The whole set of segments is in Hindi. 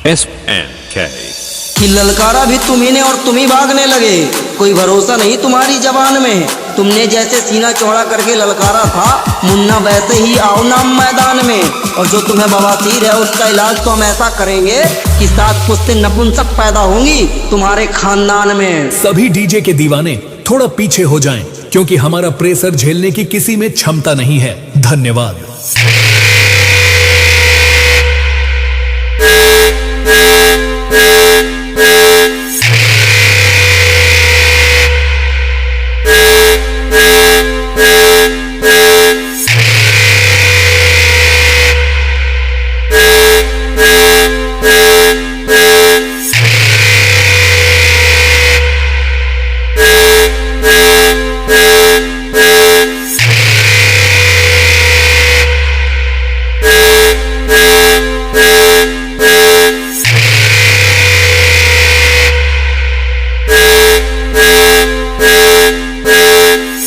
SNK कि ललकारा भी तुम्ही ने और तुम ही भागने लगे। कोई भरोसा नहीं तुम्हारी जबान में। तुमने जैसे सीना चौड़ा करके ललकारा था, मुन्ना वैसे ही आओ नाम मैदान में। और जो तुम्हें बवासीर है उसका इलाज तो हम ऐसा करेंगे कि 7 पुश्तें नपुंसक पैदा होंगी तुम्हारे खानदान में। सभी डीजे के दीवाने थोड़ा पीछे हो जाएं, क्योंकि हमारा प्रेशर झेलने की किसी में क्षमता नहीं है। धन्यवाद।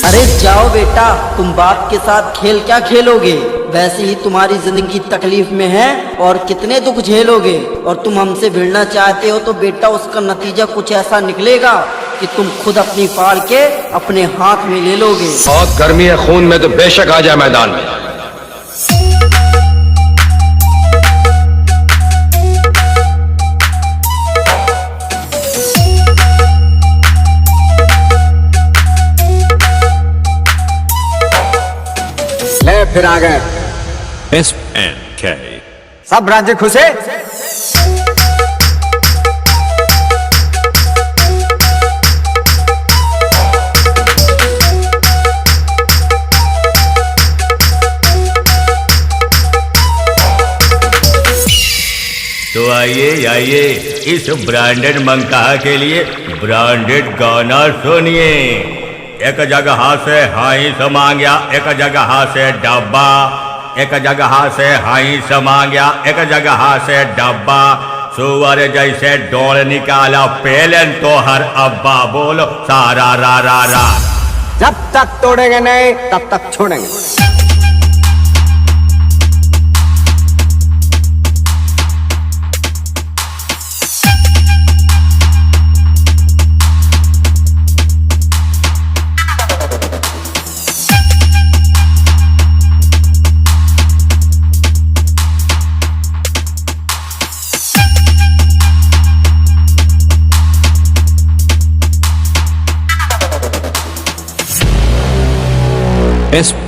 अरे जाओ बेटा, तुम बाप के साथ खेल क्या खेलोगे। वैसे ही तुम्हारी जिंदगी तकलीफ में है और कितने दुख झेलोगे। और तुम हमसे भिड़ना चाहते हो तो बेटा उसका नतीजा कुछ ऐसा निकलेगा कि तुम खुद अपनी फाड़ के अपने हाथ में ले लोगे। बहुत गर्मी है खून में तो बेशक आ जाए मैदान में। ले फिर आ गए SNK सब रांझे खुशे। तो आइए आइए इस ब्रांडेड मंकाहा के लिए ब्रांडेड गाना सुनिए। एक जगह से हाई समा गया, एक जगह से डब्बा, एक जगह से हाई समा गया, एक जगह से डब्बा। सुअर जैसे डोल निकाला पेलन तो हर अब्बा। बोलो सारा रा रा रा। जब तक तोड़ेंगे नहीं तब तक छोड़ेंगे। SNK